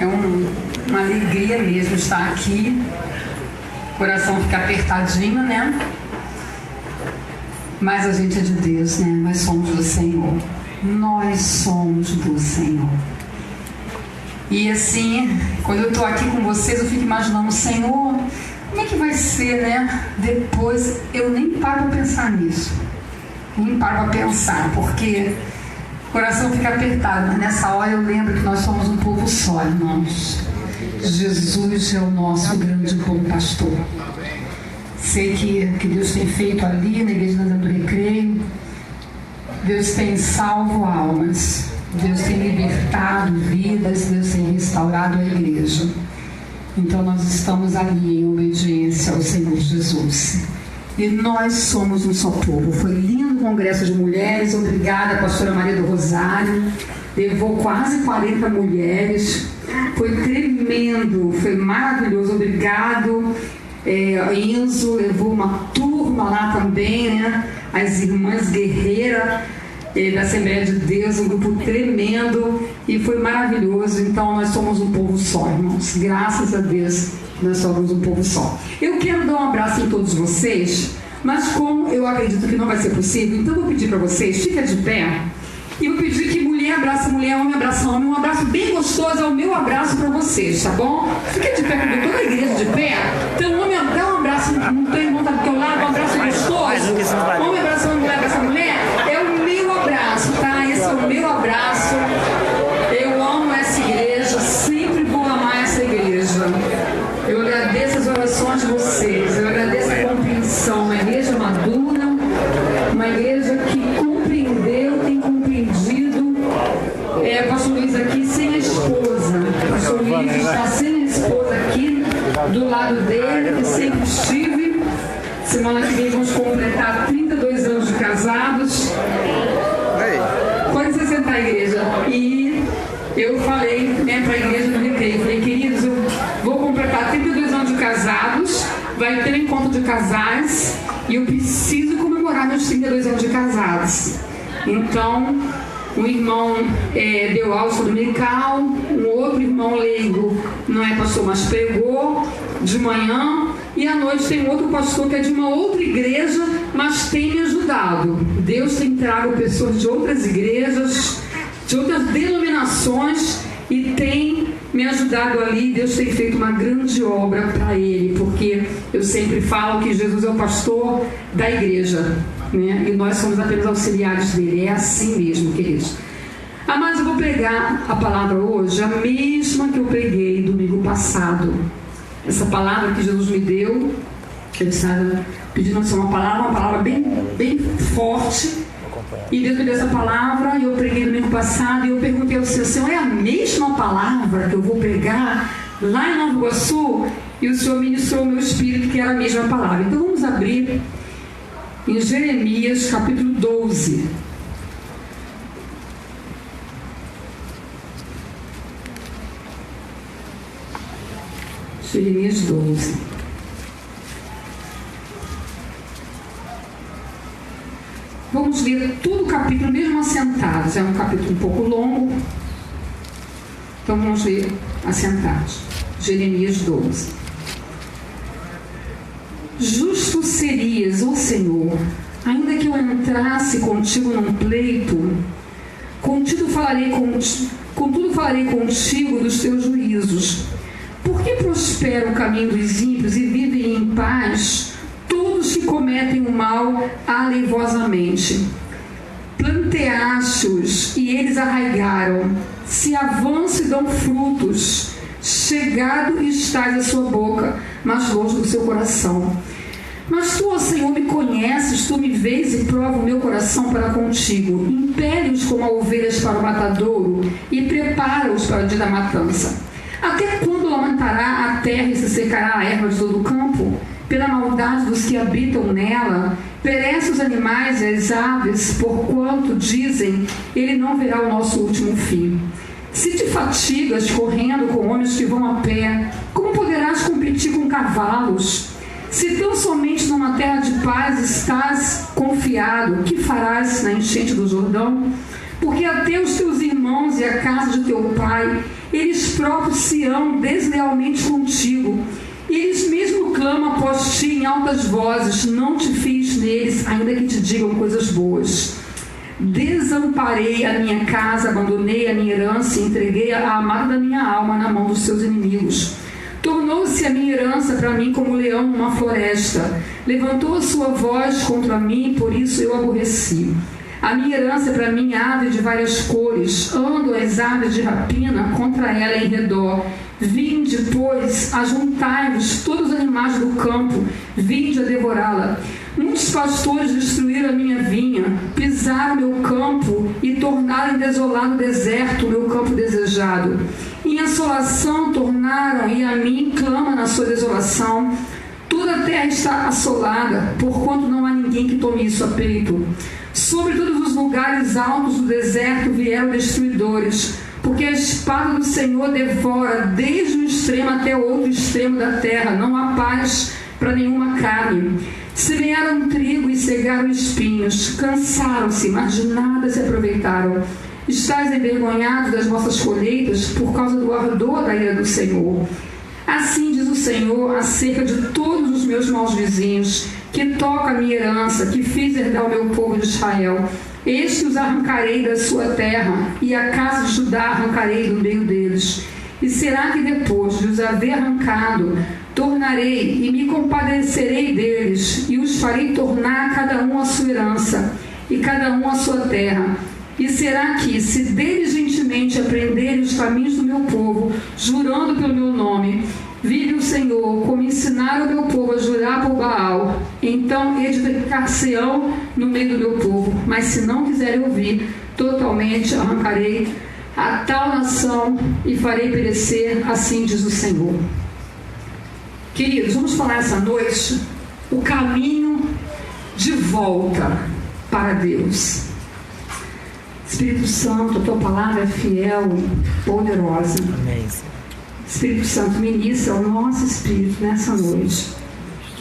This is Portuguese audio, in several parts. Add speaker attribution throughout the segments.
Speaker 1: É uma alegria mesmo estar aqui. O coração fica apertadinho, né? Mas a gente é de Deus, né? Nós somos do Senhor. Nós somos do Senhor. E assim, quando eu estou aqui com vocês, eu fico imaginando, Senhor, como é que vai ser, né? Depois, eu nem paro para pensar nisso. Nem paro para pensar, porque o coração fica apertado. Mas nessa hora eu lembro que nós somos um povo só, irmãos. Jesus é o nosso grande bom pastor. Sei que Deus tem feito ali na Igreja do Recreio. Deus tem salvo almas. Deus tem libertado vidas. Deus tem restaurado a igreja. Então nós estamos ali em obediência ao Senhor Jesus. E nós somos um só povo. Foi lindo o congresso de mulheres. Obrigada, pastora Maria do Rosário. Levou quase 40 mulheres. Foi tremendo, foi maravilhoso. Obrigado. Enzo levou uma turma lá também, né? As irmãs guerreiras da Assembleia de Deus, um grupo tremendo, e foi maravilhoso. Então nós somos um povo só, irmãos. Graças a Deus nós somos um povo só. Eu quero dar um abraço em todos vocês, mas como eu acredito que não vai ser possível, então eu vou pedir para vocês, fica de pé, e vou pedir que mulher abraça mulher, homem abraça homem. Um abraço bem gostoso, é o meu abraço para vocês, tá bom? Fica de pé comigo, toda a igreja de pé. Então homem dá um abraço, não tem irmão tá do teu lado, um abraço gostoso. Homem abraça homem, mulher abraça mulher. É o meu abraço, tá? Esse é o meu abraço. Eu amo essa igreja, sempre vou amar essa igreja. Eu agradeço as orações de vocês, eu agradeço a compreensão. Uma igreja madura, uma igreja que compreendeu, tem compreendido. Pastor Luiz aqui sem a esposa. Pastor Luiz está sem a esposa aqui do lado dele, que sempre estive. Semana que vem vamos completar 32 anos de casados. Pode se sentar, igreja. E eu falei, né, para a igreja do Recreio, falei, queridos, eu vou completar 32 anos de casados, vai ter encontro de casais e eu preciso comemorar meus 32 anos de casados. Então, um irmão deu aula dominical, um outro irmão leigo, não é pastor, mas pregou de manhã, e à noite tem outro pastor que é de uma outra igreja, mas tem me ajudado. Deus tem trago pessoas de outras igrejas, de outras denominações, e tem me ajudado ali. Deus tem feito uma grande obra para ele, porque eu sempre falo que Jesus é o pastor da igreja, né? E nós somos apenas auxiliares dele. É assim mesmo, queridos. Mas eu vou pregar a palavra hoje, a mesma que eu preguei domingo passado. Essa palavra que Jesus me deu, ele estava pedindo assim, uma palavra bem, bem forte. E Deus me deu essa palavra, e eu preguei domingo passado, e eu perguntei ao Senhor, é a mesma palavra que eu vou pregar lá em Nova Iguaçu? E o Senhor ministrou o meu espírito que era a mesma palavra. Então vamos abrir em Jeremias capítulo 12. Jeremias 12. Vamos ler todo o capítulo, mesmo assentados. É um capítulo um pouco longo. Então vamos ler assentados. Jeremias 12. Justo serias, ó Senhor, ainda que eu entrasse contigo num pleito, contudo falarei contigo dos teus juízos. Por que prospera o caminho dos ímpios e vivem em paz todos que cometem o mal aleivosamente? Planteaste-os e eles arraigaram, se avançam e dão frutos. Chegado estás à sua boca, mas longe do seu coração. Mas tu, ó Senhor, me conheces, tu me vês e prova o meu coração para contigo. Impele-os como a ovelhas para o matadouro e prepara-os para o dia da matança. Até quando lamentará a terra e se secará a erva de todo o campo? Pela maldade dos que habitam nela, perecem os animais e as aves, porquanto dizem, ele não verá o nosso último fim. Se te fatigas correndo com homens que vão a pé, como poderás competir com cavalos? Se tão somente numa terra de paz estás confiado, que farás na enchente do Jordão? porque até os teus irmãos e a casa de teu pai, eles próprios se amam deslealmente contigo. Eles mesmo clamam após ti em altas vozes. Não te fiz neles, ainda que te digam coisas boas. Desamparei a minha casa, abandonei a minha herança e entreguei a amada da minha alma na mão dos seus inimigos. Tornou-se a minha herança para mim como um leão numa floresta. Levantou a sua voz contra mim, por isso eu aborreci. A minha herança é para mim ave de várias cores. Ando as aves de rapina contra ela em redor. Vinde, pois, ajuntai-vos todos os animais do campo. Vinde a devorá-la. Muitos pastores destruíram a minha vinha, pisaram meu campo e tornaram em desolado deserto o meu campo desejado. Em assolação tornaram, e a mim clama na sua desolação. Toda a terra está assolada, porquanto não há ninguém que tome isso a peito. Sobre todos os lugares altos do deserto vieram destruidores, porque a espada do Senhor devora desde um extremo até o outro extremo da terra. Não há paz para nenhuma carne. Semearam trigo e cegaram espinhos. Cansaram-se, mas de nada se aproveitaram. Estais envergonhados das vossas colheitas por causa do ardor da ira do Senhor. Assim diz o Senhor acerca de todos os meus maus vizinhos, que toca a minha herança, que fiz herdar o meu povo de Israel. Este os arrancarei da sua terra, e a casa de Judá arrancarei do meio deles. E será que depois de os haver arrancado, tornarei e me compadecerei deles, e os farei tornar cada um a sua herança, e cada um a sua terra. E será que, se diligentemente aprenderem os caminhos do meu povo, jurando pelo meu nome, vive o Senhor, como ensinaram o meu povo a jurar por Baal, então edificar-se-ão no meio do meu povo. Mas se não quiserem ouvir, totalmente arrancarei a tal nação e farei perecer, assim diz o Senhor. Queridos, vamos falar essa noite o caminho de volta para Deus. Espírito Santo, a tua palavra é fiel e poderosa.
Speaker 2: Amém.
Speaker 1: Espírito Santo, ministra ao nosso espírito nessa noite.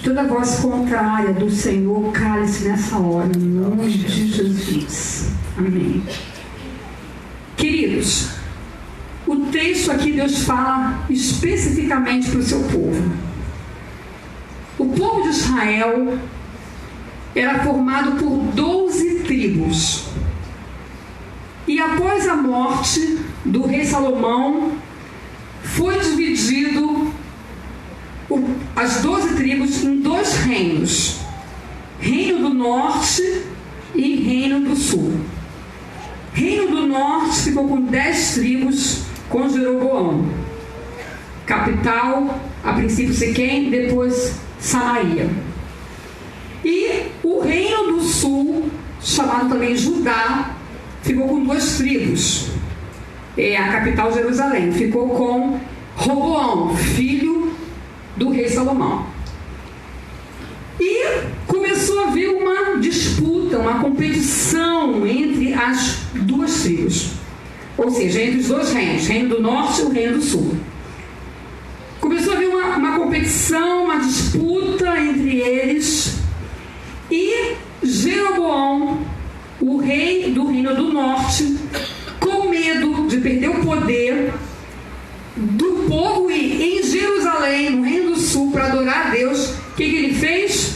Speaker 1: Toda voz contrária do Senhor cale-se nessa hora, em nome de Jesus. Amém. Queridos, o texto aqui Deus fala especificamente para o seu povo. O povo de Israel era formado por 12 tribos. E após a morte do rei Salomão, foi dividido as 12 tribos em 2 reinos. Reino do Norte e Reino do Sul. Reino do Norte ficou com 10 tribos com Jeroboão. Capital, a princípio Siquém, depois Samaria. E o Reino do Sul, chamado também Judá, ficou com 2 tribos. A capital Jerusalém ficou com Roboão, filho do rei Salomão. E começou a haver uma disputa, uma competição entre as 2 tribos. Ou seja, entre os 2 reinos, Reino do Norte e o Reino do Sul. Começou a haver uma competição, uma disputa entre eles. E Jeroboão, o rei do Reino do Norte, com medo de perder o poder do povo ir em Jerusalém, no Reino do Sul, para adorar a Deus, o que ele fez?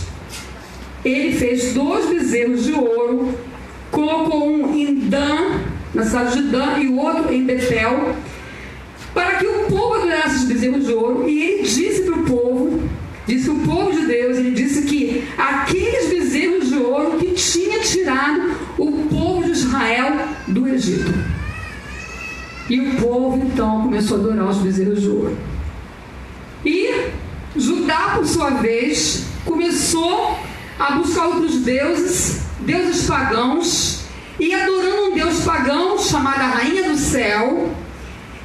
Speaker 1: Ele fez 2 bezerros de ouro, colocou um em Dan, na cidade de Dan, e o outro em Betel, para que o povo adorasse os bezerros de ouro. E ele disse para o povo, disse o povo de Deus, ele disse que aqueles bezerros de ouro que tinha tirado o povo de Israel do Egito. E o povo então começou a adorar os bezerros de ouro. E Judá, por sua vez, começou a buscar outros deuses, deuses pagãos, e adorando um deus pagão chamado a Rainha do Céu,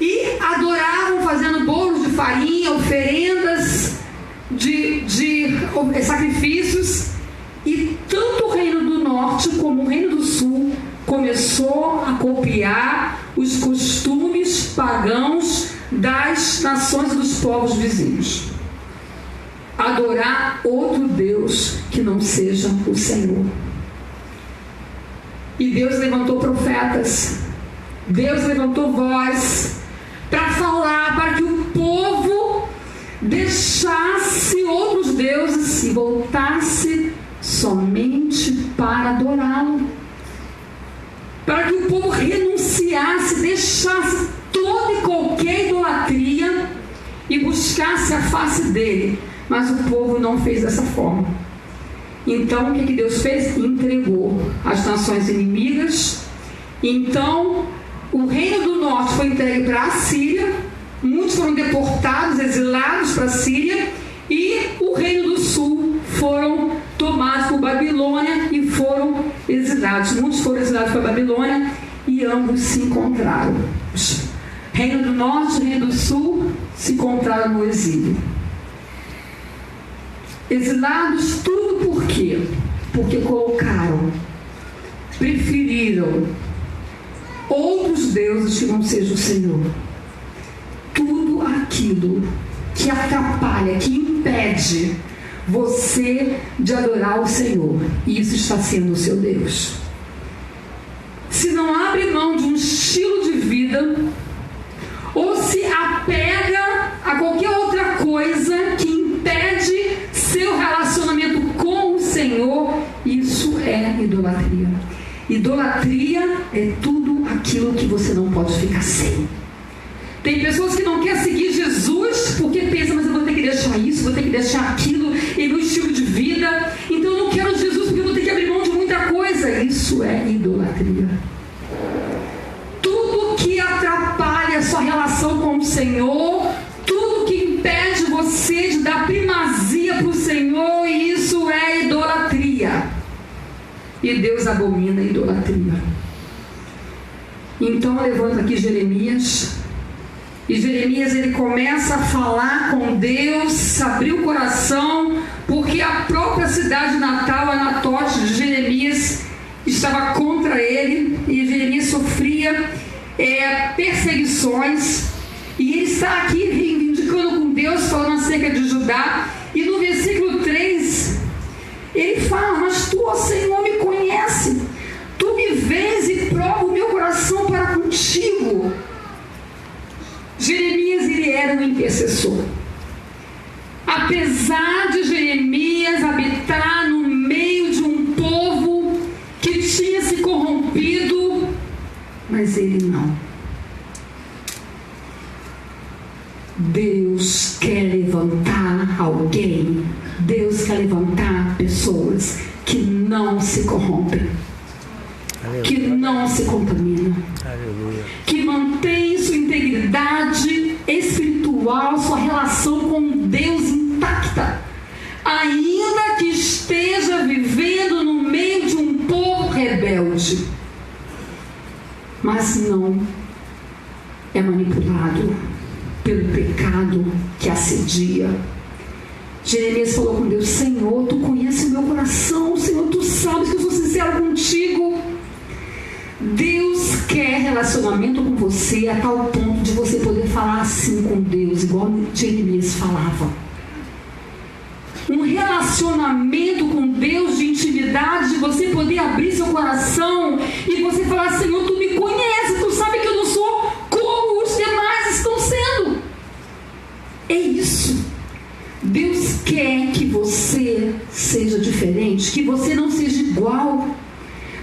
Speaker 1: e adoravam fazendo bolos de farinha, oferendas de sacrifícios. E tanto o Reino do Norte como o Reino do Sul começou a copiar os costumes pagãos das nações e dos povos vizinhos. Adorar outro Deus que não seja o Senhor. E Deus levantou profetas, Deus levantou voz para falar, para que o povo deixasse outros deuses e voltasse somente para adorá-lo, para que o povo renunciasse, deixasse toda e qualquer idolatria e buscasse a face dele. Mas o povo não fez dessa forma. Então o que Deus fez? Entregou as nações inimigas. Então o reino do norte foi entregue para a Síria, muitos foram deportados, exilados para a Síria, e o reino do sul foram tomados por Babilônia e foram exilados. Muitos foram exilados para a Babilônia e ambos se encontraram. Reino do norte e reino do sul se encontraram no exílio. Exilados, tudo por quê? Porque preferiram outros deuses que não seja o Senhor. Tudo aquilo que atrapalha, que impede você de adorar o Senhor, isso está sendo o seu Deus. Se não abre mão de um estilo de vida, ou se apega a qualquer outra coisa que impede seu relacionamento com o Senhor, isso é idolatria. Idolatria é tudo aquilo que você não pode ficar sem. Tem pessoas que não querem seguir Jesus porque pensam, mas eu vou ter que deixar isso, vou ter que deixar aquilo, e meu estilo de vida, então eu não quero Jesus porque eu vou ter que abrir mão de muita coisa. Isso é idolatria. Tudo que atrapalha a sua relação com o Senhor, tudo que impede você de dar primazia para o Senhor, isso é idolatria. E Deus abomina a idolatria. Então eu levanto aqui Jeremias. E Jeremias, ele começa a falar com Deus, abrir o coração, porque a própria cidade natal, Anatote de Jeremias, estava contra ele, e Jeremias sofria perseguições, e ele está aqui reivindicando com Deus, falando acerca de Judá, e no versículo 3, ele fala, mas tu, ó Senhor, me conhece, tu me vês e prova o meu coração para contigo. Jeremias, ele era um intercessor. Apesar de Jeremias habitar no meio de um povo que tinha se corrompido, mas ele não. Deus quer levantar alguém, Deus quer levantar pessoas que não se corrompem, que não se contaminam, que mantém sua integridade espiritual, sua relação com Deus intacta, ainda que esteja vivendo no meio de um povo rebelde, mas não é manipulado pelo pecado que assedia. Jeremias falou com Deus, Senhor, tu conheces o meu coração, Senhor, tu sabes que eu sou sincero contigo. Deus quer relacionamento com você a tal ponto de você poder falar assim com Deus, igual Jeremias falava. Um relacionamento com Deus de intimidade, de você poder abrir seu coração e você falar, Senhor, tu me conheces, tu sabe que eu não sou como os demais estão sendo. É isso. Deus quer que você seja diferente, que você não seja igual.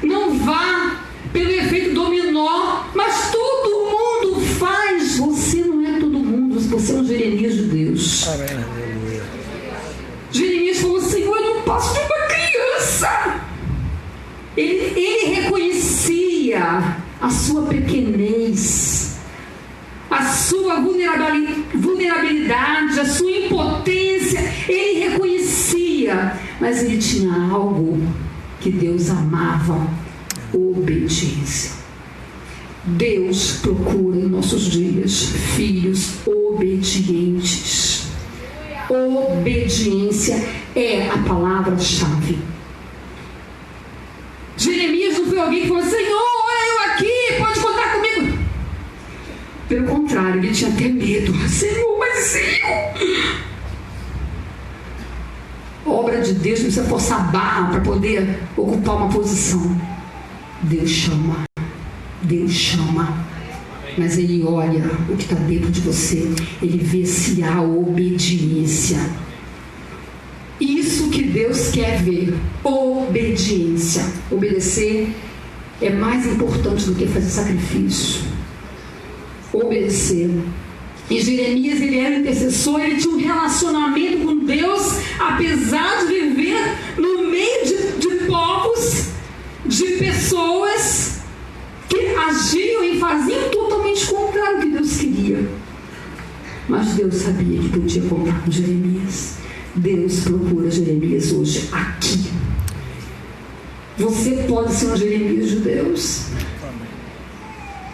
Speaker 1: Não vá pelo efeito dominó, mas todo mundo faz. Você não é todo mundo, você é um Jeremias de Deus. Jeremias falou, Senhor, eu não passo de uma criança. Ele reconhecia a sua pequenez, a sua vulnerabilidade, a sua impotência. Ele reconhecia, mas ele tinha algo que Deus amava: obediência. Deus procura em nossos dias filhos obedientes. Obediência é a palavra-chave. Jeremias não foi alguém que falou, Senhor, olha eu aqui, pode contar comigo. Pelo contrário, ele tinha até medo. Senhor, mas eu... Obra de Deus não precisa forçar a barra para poder ocupar uma posição. Deus chama. Deus chama. Mas Ele olha o que está dentro de você. Ele vê se há obediência. Isso que Deus quer ver. Obediência. Obedecer é mais importante do que fazer sacrifício. Obedecer. E Jeremias, ele era intercessor, ele tinha um relacionamento com Deus, apesar de viver no meio de povos, de pessoas que agiam e faziam totalmente contrário ao que Deus queria. Mas Deus sabia que podia contar com Jeremias. Deus procura Jeremias hoje aqui. Você pode ser um Jeremias de Deus.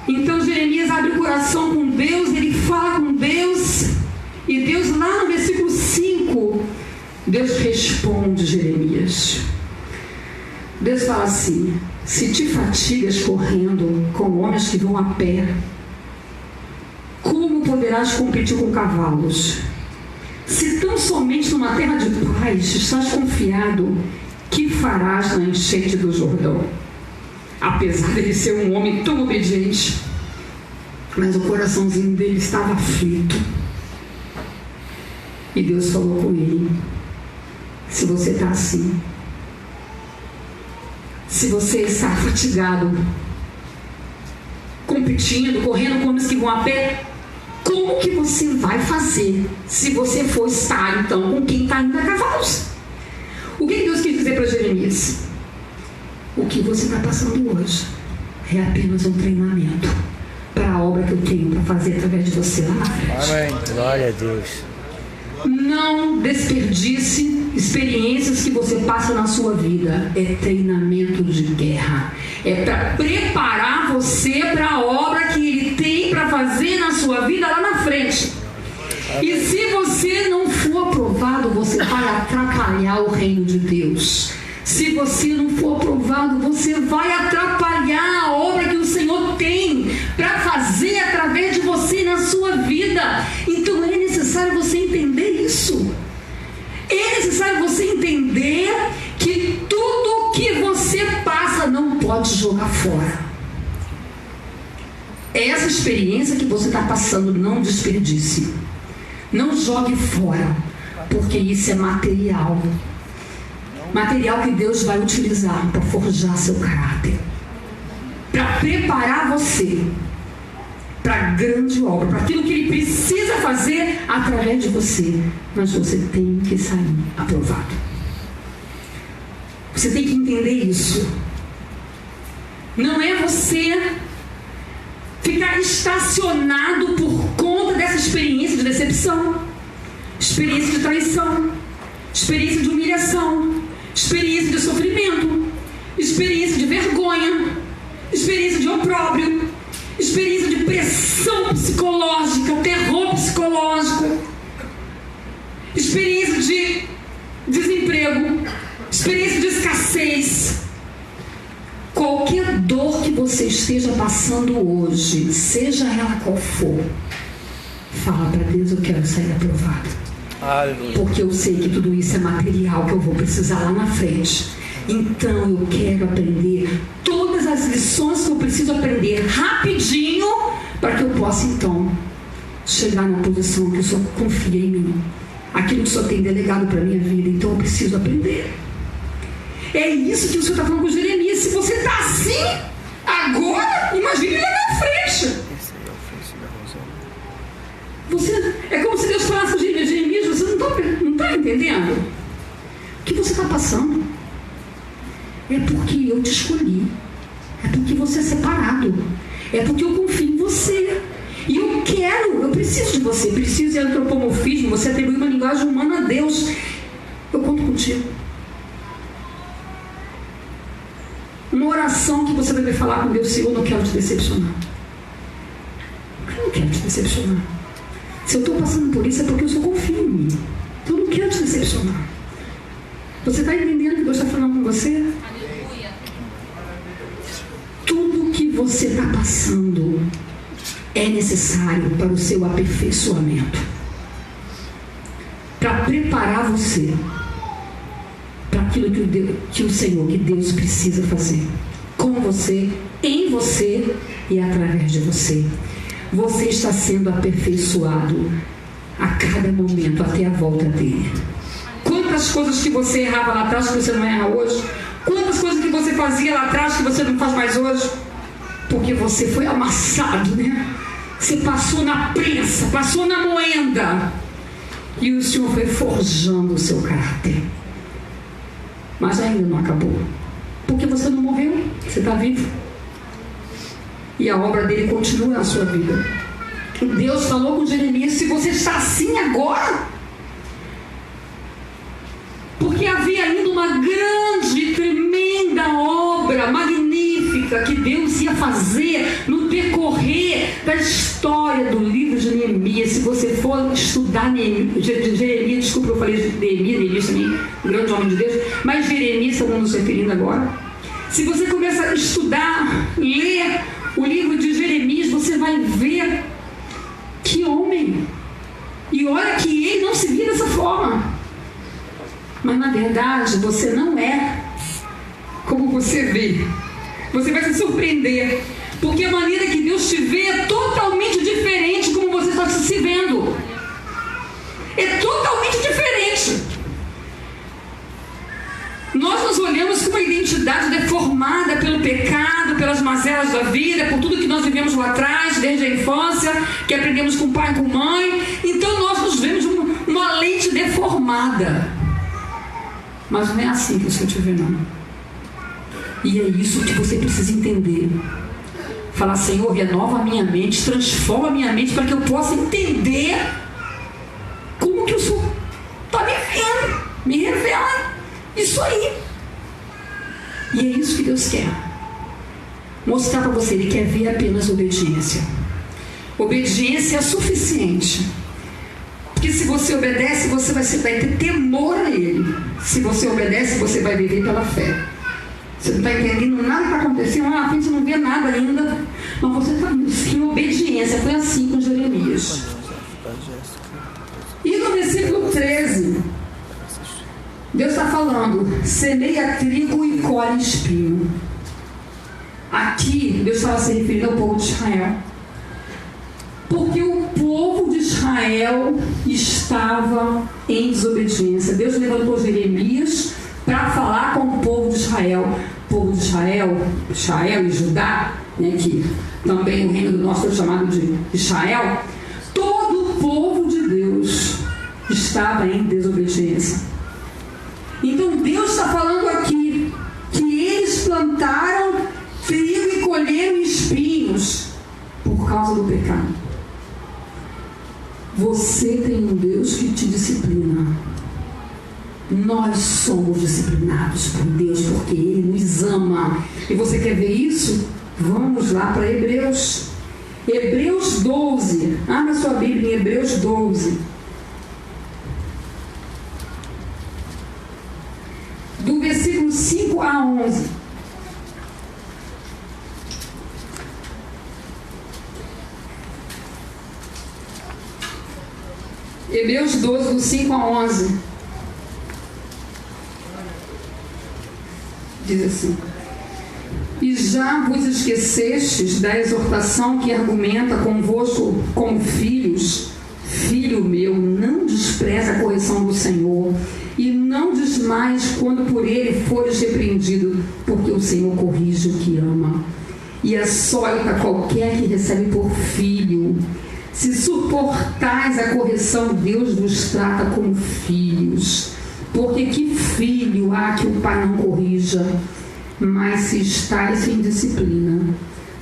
Speaker 1: Então Jeremias abre o coração com Deus, ele fala com Deus, e Deus lá no versículo 5, Deus responde Jeremias. Deus fala assim: se te fatigas correndo com homens que vão a pé, como poderás competir com cavalos? Se tão somente numa terra de paz estás confiado, que farás na enchente do Jordão? Apesar dele ser um homem tão obediente, mas o coraçãozinho dele estava aflito. E Deus falou com ele: se você está assim, se você está fatigado, competindo, correndo com os que vão a pé, como que você vai fazer se você for estar então com quem está indo a cavalos? O que Deus quis dizer para Jeremias? O que você está passando hoje é apenas um treinamento para a obra que eu tenho para fazer através de você lá na frente.
Speaker 2: Amém. Glória a Deus.
Speaker 1: Não desperdice experiências que você passa na sua vida. É treinamento de guerra. É para preparar você para a obra que Ele tem para fazer na sua vida lá na frente. E se você não for aprovado, você vai atrapalhar o reino de Deus. Se você não for aprovado, você vai atrapalhar a obra que o Senhor tem para fazer através de você na sua vida. Então é necessário você entender isso. É necessário você entender que tudo que você passa não pode jogar fora. Essa experiência que você está passando, não desperdice. Não jogue fora, porque isso é material. Material que Deus vai utilizar para forjar seu caráter, para preparar você para a grande obra, para aquilo que Ele precisa fazer através de você. Mas você tem que sair aprovado. Você tem que entender isso. Não é você ficar estacionado por conta dessa experiência de decepção, experiência de traição, experiência de humilhação, experiência de sofrimento, experiência de vergonha, experiência de opróbrio, experiência de pressão psicológica, terror psicológico, experiência de desemprego, experiência de escassez. Qualquer dor que você esteja passando hoje, seja ela qual for, fala para Deus: eu quero sair aprovado.
Speaker 2: Aleluia.
Speaker 1: Porque eu sei que tudo isso é material que eu vou precisar lá na frente. Então eu quero aprender todas as lições que eu preciso aprender rapidinho, para que eu possa então chegar na posição que o Senhor confia em mim, aquilo que o Senhor tem delegado para a minha vida. Então eu preciso aprender. É isso que o Senhor está falando com Jeremias. Se você está assim agora, imagine lá na frente. Você, é como se Deus falasse com Jeremias: você não está entendendo o que você está passando. É porque eu te escolhi. É porque você é separado. É porque eu confio em você. E eu preciso de você. Preciso de antropomorfismo. Você atribui uma linguagem humana a Deus. Eu conto contigo. Uma oração que você deve falar com Deus: Senhor, eu não quero te decepcionar. Eu não quero te decepcionar. Se eu estou passando por isso, é porque eu só confio em mim. Então eu não quero te decepcionar. Você está entendendo o que Deus está falando com você?
Speaker 3: Aleluia.
Speaker 1: Tudo que você está passando é necessário para o seu aperfeiçoamento, para preparar você para aquilo que o Senhor, que Deus precisa fazer. com você, em você e através de você. Você está sendo aperfeiçoado a cada momento até a volta dele. Quantas coisas que você errava lá atrás que você não erra hoje? Quantas coisas que você fazia lá atrás que você não faz mais hoje? Porque você foi amassado, né? Você passou na prensa, passou na moenda. E o Senhor foi forjando o seu caráter. Mas ainda não acabou. Porque você não morreu, você está vivo. E a obra dele continua na sua vida. Deus falou com Jeremias: se você está assim agora, porque havia ainda uma grande, tremenda obra magnífica que Deus ia fazer no decorrer da história do livro de Neemias. Se você for estudar Jeremias, desculpa, eu falei de Neemias também, um grande homem de Deus, mas Jeremias estamos nos referindo agora. Se você começa a estudar, ler o livro de Jeremias, você vai ver que homem. E olha que ele não se via dessa forma. Mas na verdade você não é como você vê. Você vai se surpreender, porque a maneira que Deus te vê é totalmente diferente como você está se vendo. É totalmente diferente. Nós nos olhamos com uma identidade deformada pelo pecado, pelas mazelas da vida, por tudo que nós vivemos lá atrás, desde a infância, que aprendemos com pai e com mãe. Então nós nos vemos uma lente deformada. Mas não é assim que o Senhor te vê, não. E é isso que você precisa entender. Falar: Senhor, renova a minha mente, transforma a minha mente para que eu possa entender como que o Senhor está me vendo, me revela isso aí. E é isso que Deus quer mostrar para você. Ele quer ver apenas obediência. Obediência é suficiente. Porque se você obedece, você vai ter temor a Ele. Se você obedece, você vai viver pela fé. Você não está entendendo nada que está acontecendo. A gente não vê nada ainda. Mas você está em obediência. Foi assim com Jeremias. E no versículo 13, Deus está falando: semeia trigo e colhe espinho. Aqui Deus estava se referindo ao povo de Israel. Porque o povo de Israel estava em desobediência. Deus levantou Jeremias para falar com o povo de Israel. O povo de Israel e Judá, né, que também o reino do nosso é chamado de Israel. Todo o povo de Deus estava em desobediência. Então Deus está falando aqui que eles plantaram trigo e colheram espinhos por causa do pecado. Você tem um Deus que te disciplina. Nós somos disciplinados por Deus porque Ele nos ama. E você quer ver isso? Vamos lá para Hebreus. Hebreus 12. Abra sua Bíblia em Hebreus 12. Do versículo 5 a 11. Hebreus 12, do 5 a 11. Diz assim: e já vos esquecestes da exortação que argumenta convosco como filhos? Filho meu, não despreze a correção do Senhor, e não desmaies quando por ele fores repreendido, porque o Senhor corrige o que ama, e açoita qualquer que recebe por filho. Se suportais a correção, Deus vos trata como filhos. Porque que filho há que o pai não corrija? Mas se estáis em disciplina,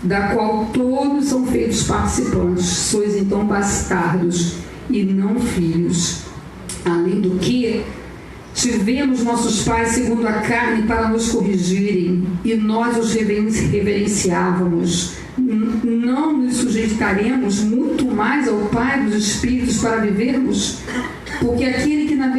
Speaker 1: da qual todos são feitos participantes, sois então bastardos e não filhos. Além do que, tivemos nossos pais segundo a carne para nos corrigirem, e nós os reverenciávamos. Não nos sujeitaremos muito mais ao Pai dos Espíritos para vivermos? Porque aqueles que na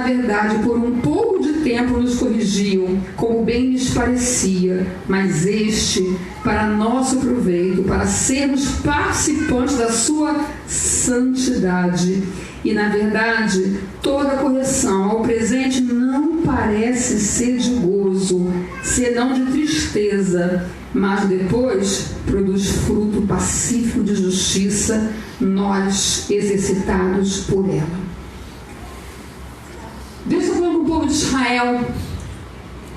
Speaker 1: verdade, por um pouco de tempo nos corrigiam, como bem lhes parecia, mas este, para nosso proveito, para sermos participantes da sua santidade. E, na verdade, toda correção ao presente não parece ser de gozo, senão de tristeza, mas depois produz fruto pacífico de justiça, nós exercitados por ela. Deus está falando com o povo de Israel,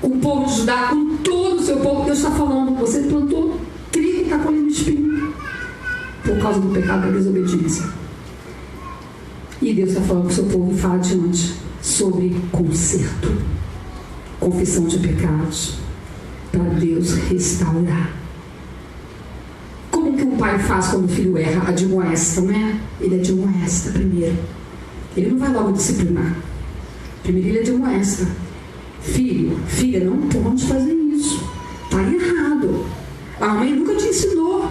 Speaker 1: com o povo de Judá, com todo o seu povo. Deus está falando, você plantou trigo e está colhendo espinho por causa do pecado da desobediência. E Deus está falando com o seu povo e fala adiante sobre conserto, confissão de pecados, para Deus restaurar. Como que o pai faz quando o filho erra? Admoesta, né? Ele admoesta primeiro. Ele não vai logo disciplinar. Primeiro ele admoesta. Filho, filha, não pode fazer isso. Está errado. A mãe nunca te ensinou.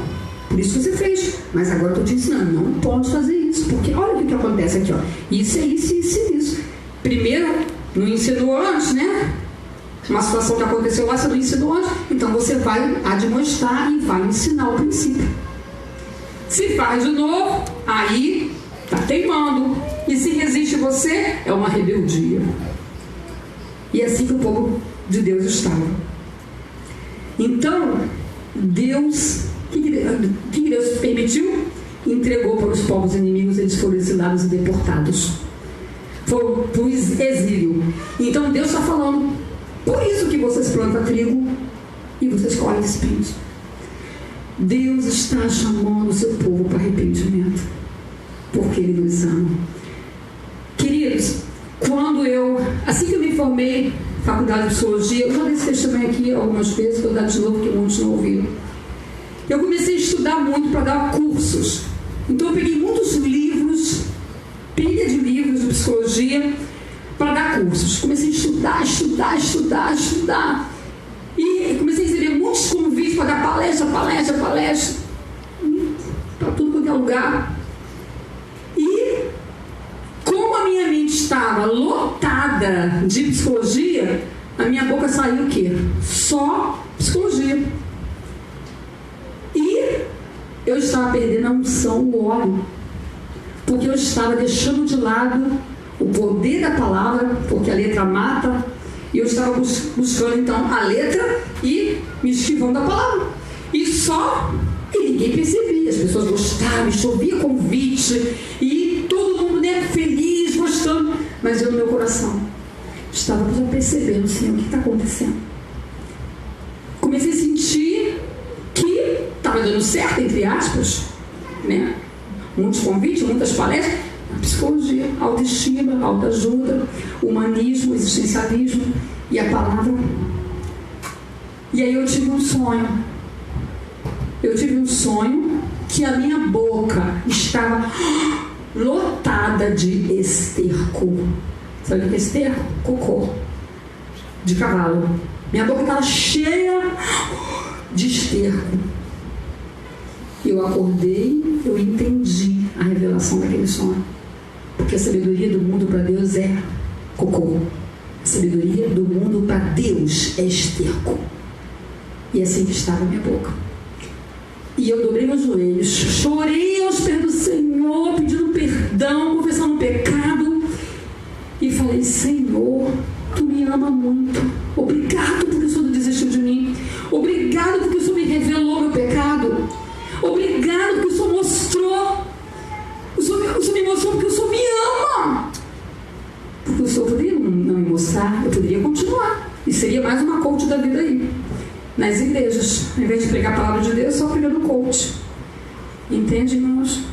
Speaker 1: Por isso você fez. Mas agora eu estou te ensinando. Não pode fazer isso. Porque olha o que acontece aqui. Ó. Isso é isso, isso e isso. Primeiro, não ensinou antes, né? Uma situação que aconteceu lá, você não ensinou antes. Então você vai admoestar e vai ensinar o princípio. Se faz de novo, aí está teimando. E se resiste você, é uma rebeldia. E é assim que o povo de Deus estava. Então, Deus, o que Deus permitiu? Entregou para os povos inimigos, eles foram exilados e deportados. Foram para o exílio. Então Deus está falando, por isso que vocês plantam trigo e vocês colhem espinhos. Deus está chamando o seu povo para arrependimento, porque Ele nos ama. Queridos, assim que eu me formei faculdade de psicologia, eu já dei esse testemunho aqui algumas vezes, vou dar de novo porque muitos não ouviram. Eu comecei a estudar muito para dar cursos. Então eu peguei muitos livros, pilha de livros de psicologia para dar cursos. Comecei a estudar. E comecei a receber muitos convites para dar palestra, para tudo quanto é lugar. E como a minha mente estava lotada de psicologia, a minha boca saiu o quê? Só psicologia. E eu estava perdendo a unção, o óleo, porque eu estava deixando de lado o poder da palavra, porque a letra mata, e eu estava buscando então a letra e me esquivando da palavra. E ninguém percebia, as pessoas gostavam, chovia convite, e todo mundo, né, feliz, gostando, mas eu no meu coração estava já percebendo, Senhor, o que está acontecendo? Comecei a sentir que estava dando certo, entre aspas, né? Muitos convites, muitas palestras, psicologia, autoestima, autoajuda, humanismo, existencialismo e a palavra. E aí eu tive um sonho. Que a minha boca estava lotada de esterco. Sabe o que é esterco? Cocô de cavalo. Minha boca estava cheia de esterco. Eu acordei, eu entendi a revelação daquele sonho. Porque a sabedoria do mundo para Deus é cocô. A sabedoria do mundo para Deus é esterco. E assim que estava a minha boca. E eu dobrei meus joelhos, chorei aos pés do Senhor, pedindo perdão, confessando o pecado. E falei, Senhor, Tu me ama muito. Obrigado porque o Senhor não desistiu de mim. Obrigado porque o Senhor me revelou meu pecado. Obrigado porque o Senhor mostrou. O Senhor me mostrou porque o Senhor me ama. Porque o Senhor poderia não me mostrar, eu poderia continuar. E seria mais uma coach da vida aí. Nas igrejas, ao invés de pregar a palavra de Deus, só pregando coach. Entende, irmãos?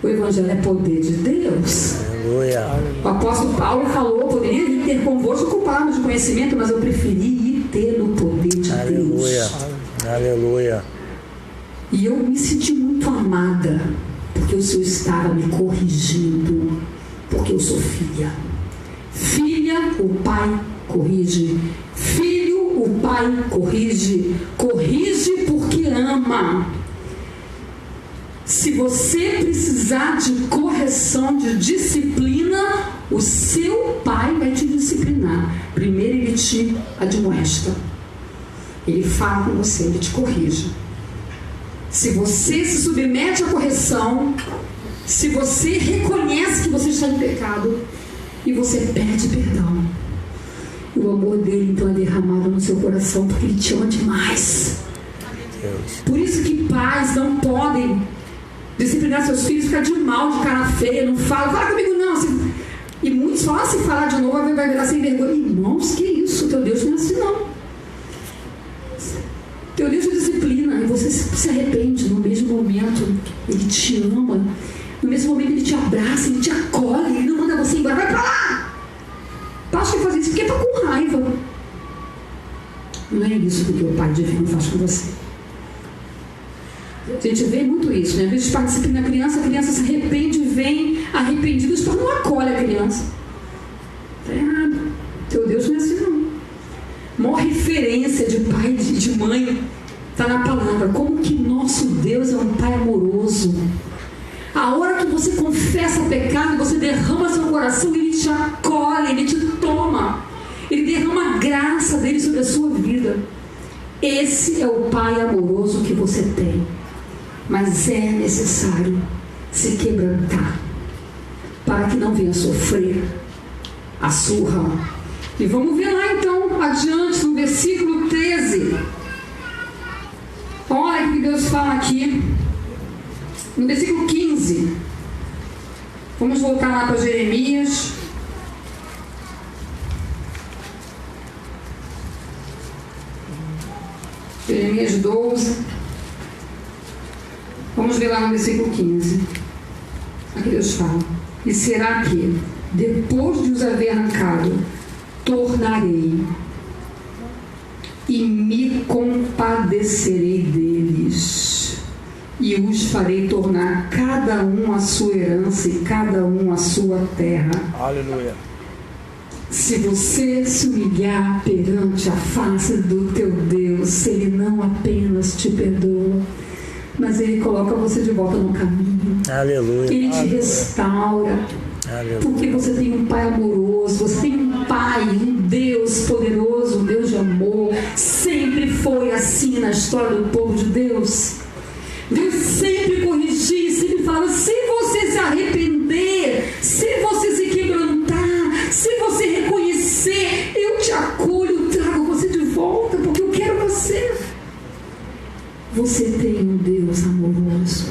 Speaker 1: O Evangelho é poder de Deus.
Speaker 2: Aleluia.
Speaker 1: O apóstolo Paulo falou, poderia ir ter convosco com palavras de conhecimento, mas eu preferi ir ter no poder de
Speaker 2: Aleluia.
Speaker 1: Deus.
Speaker 2: Aleluia.
Speaker 1: E eu me senti muito amada, porque o Senhor estava me corrigindo, porque eu sou filha. Filha, o Pai corrige. Filho, o Pai corrige. Corrige porque ama. Se você precisar de correção, de disciplina, o seu Pai vai te disciplinar. disciplinar, primeiro ele te admoesta. Ele fala com você, ele te corrige. Se você se submete à correção, se você reconhece que você está em pecado e você pede perdão, o amor dele então é derramado no seu coração, porque ele te ama demais. Por isso que pais não podem disciplinar seus filhos, ficar de mal, de cara feia, não fala comigo não. E muitos falam, se falar de novo vai virar sem vergonha. Irmãos, que isso? Teu Deus não é assim não. Teu Deus te disciplina e você se arrepende. No mesmo momento ele te ama, no mesmo momento ele te abraça, ele te acolhe, ele não manda você embora, vai pra lá. Basta fazer isso porque tá com raiva. Não é isso que o teu Pai divino faz com você. A gente vê muito isso, né? Às vezes participa na criança, a criança se arrepende e vem arrependido, os pais não acolhem a criança. Está errado. Teu Deus não é assim não. A maior referência de pai e de mãe está na palavra. Como que nosso Deus é um Pai amoroso. A hora que você confessa pecado, você derrama seu coração, ele te acolhe, ele te toma. Ele derrama a graça dele sobre a sua vida. Esse é o Pai amoroso que você tem. Mas é necessário se quebrantar para que não venha sofrer a surra. E vamos ver lá então, adiante, no versículo 13. Olha o que Deus fala aqui. No versículo 15. Vamos voltar lá para Jeremias. Jeremias 12. Vamos ver lá no versículo 15. Aqui Deus fala: e será que, depois de os haver arrancado, tornarei e me compadecerei deles, e os farei tornar cada um a sua herança e cada um a sua terra.
Speaker 2: Aleluia.
Speaker 1: Se você se humilhar perante a face do teu Deus, Ele não apenas te perdoa, mas Ele coloca você de volta no caminho.
Speaker 2: Aleluia.
Speaker 1: Ele te restaura. Aleluia. Porque você tem um Pai amoroso, você tem um Pai, um Deus poderoso, um Deus de amor. Sempre foi assim na história do povo de Deus. Deus sempre corrigia, sempre falava: se você se arrepender, se você se quebrantar, se você reconhecer, eu te acolho, trago você de volta, porque eu quero você. Você tem um Deus amoroso,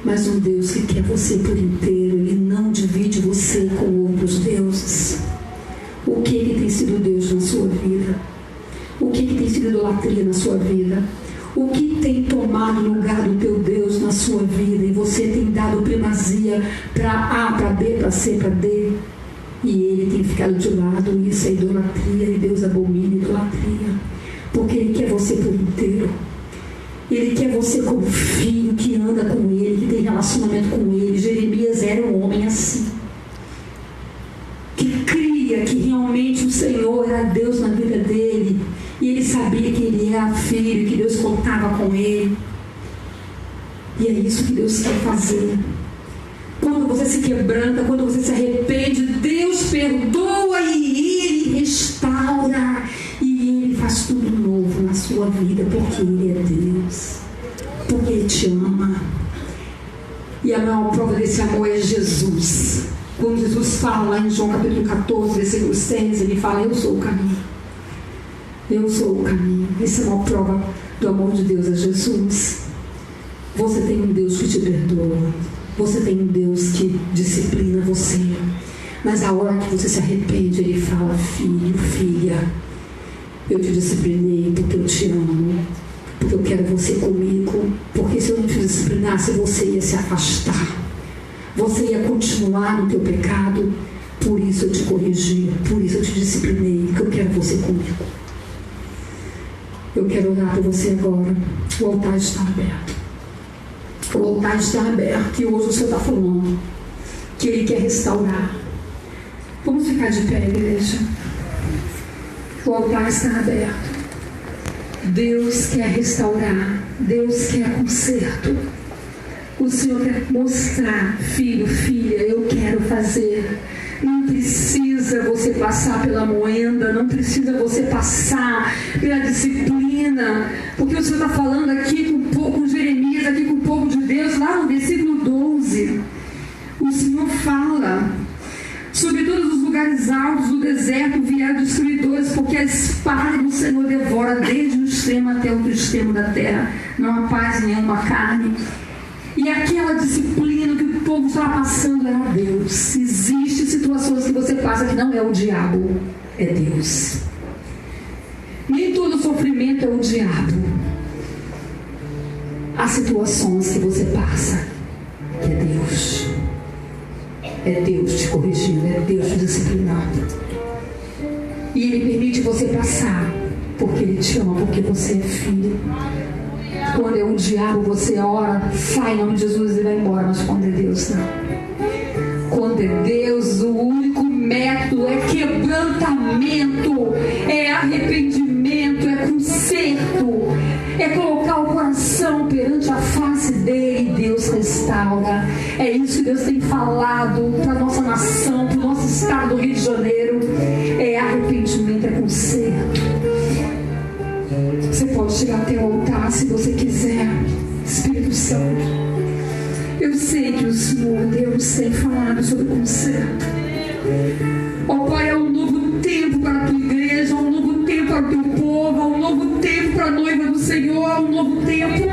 Speaker 1: mas um Deus que quer você por inteiro. Ele não divide você com outros deuses. O que tem sido Deus na sua vida? O que tem sido idolatria na sua vida? O que tem tomado lugar do teu Deus na sua vida? E você tem dado primazia para A, para B, para C, para D, e ele tem ficado de lado. Isso é idolatria, e Deus abomina idolatria, porque Ele quer você por inteiro. Ele quer você como filho que anda com Ele, que tem relacionamento com Ele. Jeremias era um homem assim, que cria que realmente o Senhor era Deus na vida dele, e ele sabia que ele era filho, que Deus contava com ele. E é isso que Deus quer fazer. Quando você se quebranta, quando você se arrepende, Deus perdoa e Ele restaura, e Ele faz tudo novo na sua vida, porque Ele é Deus, porque Ele te ama. E a maior prova desse amor é Jesus. Quando Jesus fala lá em João capítulo 14, versículo 6, Ele fala: eu sou o caminho. Eu sou o caminho. Essa é a maior prova do amor de Deus, é Jesus. Você tem um Deus que te perdoa. Você tem um Deus que disciplina você. Mas a hora que você se arrepende, Ele fala: filho, filha, eu te disciplinei porque eu te amo, porque eu quero você comigo. Porque se eu não te disciplinasse, você ia se afastar, você ia continuar no teu pecado. Por isso eu te corrigi, por isso eu te disciplinei, porque eu quero você comigo. Eu quero orar por você agora. O altar está aberto. O altar está aberto, e hoje o Senhor está falando que Ele quer restaurar. Vamos ficar de pé, igreja. O altar está aberto. Deus quer restaurar. Deus quer conserto. O Senhor quer mostrar: filho, filha, eu quero fazer. Não precisa precisa você passar pela moenda, não precisa você passar pela disciplina, porque o Senhor está falando aqui com Jeremias, aqui com o povo de Deus, lá no versículo 12. O Senhor fala: sobre todos os lugares altos do deserto vieram destruidores, porque a espada do Senhor devora desde o extremo até o outro extremo da terra. Não há paz em nenhuma carne. E aquela disciplina que o povo estava passando era Deus. Existem situações que você passa que não é o diabo, é Deus. Nem todo sofrimento é o diabo. Há situações que você passa que é Deus. É Deus te corrigindo, é Deus te disciplinando. E Ele permite você passar porque Ele te ama, porque você é filho. Quando é o diabo, você ora, sai em nome de Jesus e vai embora. Mas quando é Deus, não. Quando é Deus, o único método é quebrantamento, é arrependimento, é conserto, é colocar o coração perante a face dele e Deus restaura. É isso que Deus tem falado para a nossa nação, para o nosso estado do Rio de Janeiro. É arrependimento, é conserto. Você pode chegar até o altar se você quiser. Espírito Santo, eu sei que o Senhor Deus tem falado sobre conserto. Ó Pai, é um novo tempo para a tua igreja, um novo tempo para o teu povo, um novo tempo para a noiva do Senhor, um novo tempo.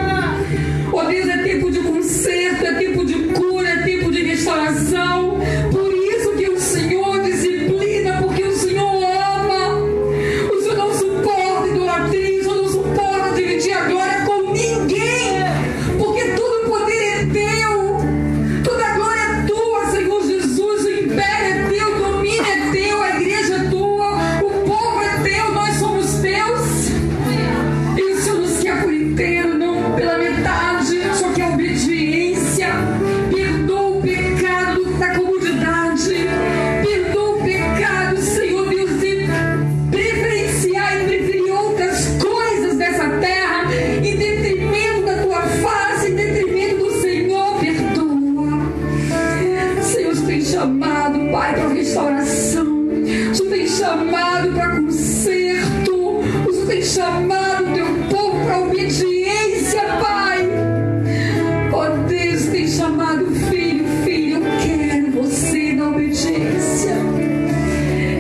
Speaker 1: Ó Deus, é tempo de conserto, é tempo de cura, é tempo de restauração. Por isso que o Senhor disciplina, porque o Senhor ama. O Senhor não suporta idolatria, o Senhor não suporta dividir a glória com ninguém, porque todo o poder é teu, toda a glória é tua, Senhor Jesus. O império é teu, o domínio é teu, a igreja é tua, o povo é teu, nós somos teus. E o Senhor nos quer por inteiro, não pela metade, só que a obediência. Perdoa o pecado da comodidade, perdoa o pecado, Senhor Deus, de preferenciar e preferir outras coisas dessa terra em detrimento da tua face, em detrimento do Senhor. Perdoa. Senhor, te tem chamado, Pai, para restauração. Te tem chamado para conserto. Te tem chamado o teu povo para obediência, Pai. Ó Deus, tem chamado filho, eu quero você na obediência.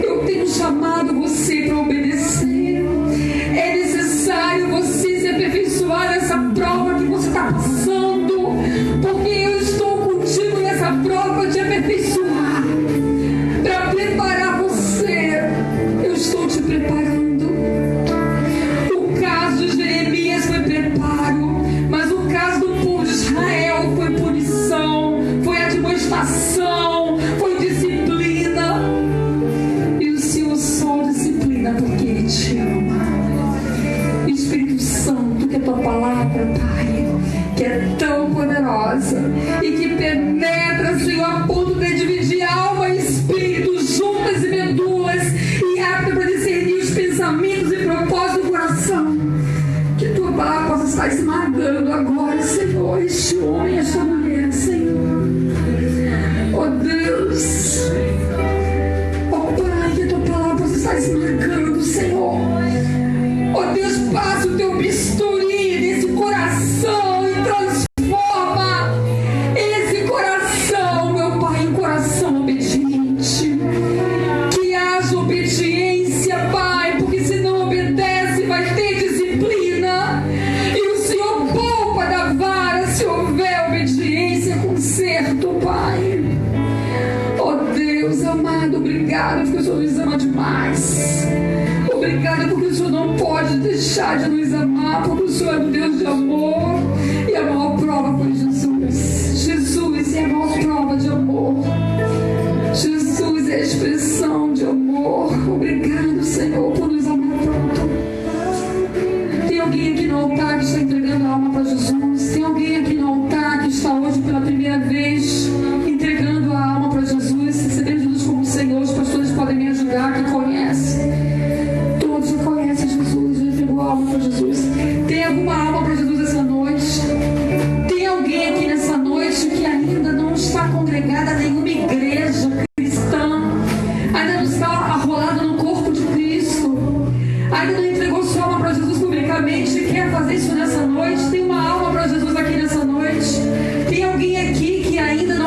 Speaker 1: Eu tenho chamado você para obedecer. É necessário você se aperfeiçoar nessa prova que você está passando, porque eu estou contigo nessa prova para te aperfeiçoar, para preparar você. Eu estou te preparando. O caso de Jeremias foi preparo, mas o caso do povo de Israel foi punição, foi admoestação, foi disciplina. E o Senhor só disciplina porque Ele te ama. Espírito Santo, que a tua palavra, Pai, que é tão poderosa e que penetra, Senhor, a ponto de dividir alma e espírito, juntas e medulas, e apta para discernir os pensamentos e propósitos do coração. Que tua palavra possa estar esmagando agora, Senhor, este homem, esta mulher, Senhor. Oh Deus, oh Pai, que tua palavra possa estar esmagando, Senhor. Oh Deus, passa o teu bisturi nesse coração e transforma esse coração, meu Pai, em coração obediente. Que haja obediência, Pai, porque se não obedece vai ter disciplina. E o Senhor poupa da vara se houver obediência, conserto, Pai. Oh Deus amado, obrigado porque o Senhor nos ama demais. Obrigada porque o Senhor não pode deixar de nos amar, porque o Senhor é um Deus de amor. E a maior prova foi Jesus. Jesus é a maior prova de amor. Jesus é a expressão de amor. Obrigado, Senhor, por nos amar tanto. Tem alguém aqui no altar que está entregando a alma para Jesus? Tem alguém aqui no altar que está hoje pela primeira vez entregando a alma para Jesus, recebendo Jesus como Senhor? Os pastores podem me ajudar, que conhecem. Todos já conhecem Jesus, já entregou a alma para Jesus. Tem alguma alma para Jesus essa noite? Tem alguém aqui nessa noite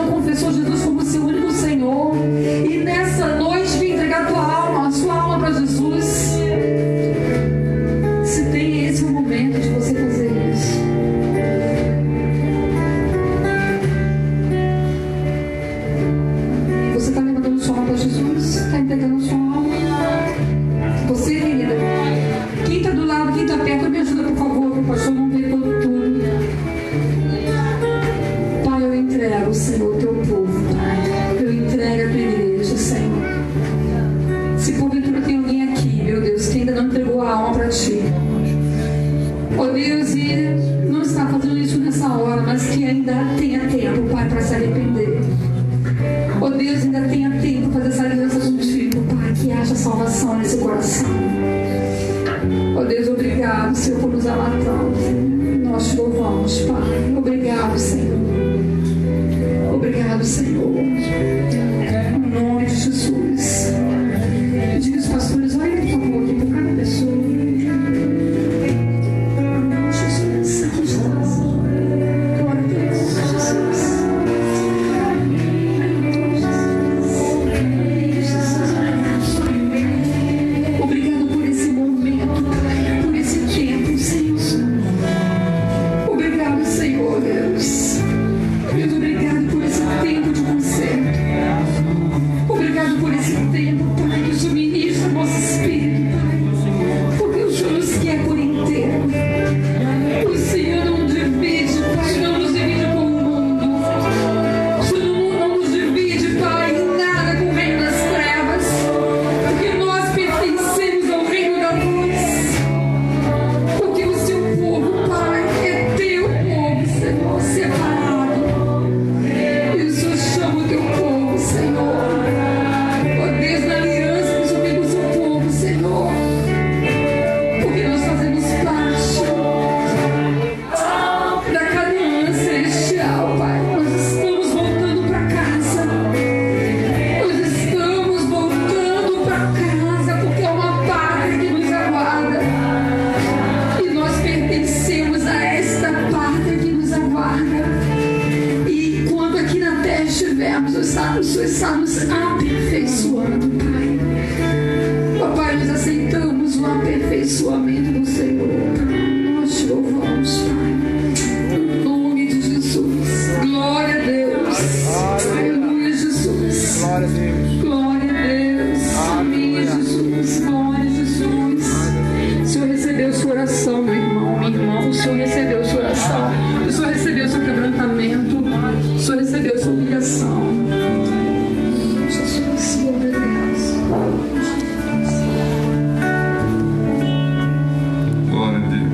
Speaker 1: não confessou Jesus como seu único Senhor, e nessa noite vem entregar a sua alma para Jesus, se tem esse o momento de você fazer isso. Você está levantando sua alma para Jesus? Está entregando sua alma? Você, querida, quem está do lado, quem está perto, me ajuda, por favor, o pastor não vê tudo. Pai, eu entrego, Senhor, o teu povo, Pai. Eu entrego a tua igreja, Senhor. Se porventura tem alguém aqui, meu Deus, que ainda não entregou a alma para ti, ó Deus, e não está fazendo isso nessa hora, mas que ainda tenha tempo, Pai, para se arrepender. Ó Deus, ainda tenha tempo para fazer essa aliança contigo, Pai, que haja salvação nesse coração. Ó Deus, obrigado, Senhor, por nos amar tanto. Nós te louvamos, Pai. Obrigado, Senhor. Obrigado, Senhor. Em nome de Jesus. Eu digo aos pastores, olhem, por favor, aqui por cada pessoa. Jesus, aqui estás. Glória a Deus, Jesus. Obrigado por esse momento, por esse tempo, Senhor. Obrigado, Senhor, Deus. Deus, obrigado por esse tempo de conserto. Obrigado por esse tempo, Pai, que o Senhor ministra o nosso espírito, Pai. Porque o Senhor nos quer por inteiro. O Senhor não divide, Pai, não nos divide com o mundo. O Senhor não nos divide, Pai, em nada com o reino das trevas. Porque nós pertencemos ao reino da luz. Porque o seu povo, Pai, é teu povo, Senhor, separado. E o Senhor chama o teu povo, Senhor. Ó Deus, na aliança que o Senhor tem com o seu povo, Senhor. Porque nós fazemos parte da Canaã celestial, Pai. Nós estamos voltando para casa. Nós estamos voltando para casa porque é uma pátria que nos aguarda. E nós pertencemos a esta pátria que nos aguarda. E quando aqui na terra estivermos, o Senhor está nos aperfeiçoando, Pai. Ó Pai, nós aceitamos o aperfeiçoamento do Senhor. Nós te louvamos, Pai. Em nome de Jesus. Glória a Deus. Aleluia, Jesus.
Speaker 2: Glória a Deus.
Speaker 1: Glória a Deus. Amém, Jesus. Glória a Jesus. O Senhor recebeu sua oração, meu irmão, minha irmã. O Senhor recebeu sua oração. O Senhor recebeu seu quebrantamento. O Senhor recebeu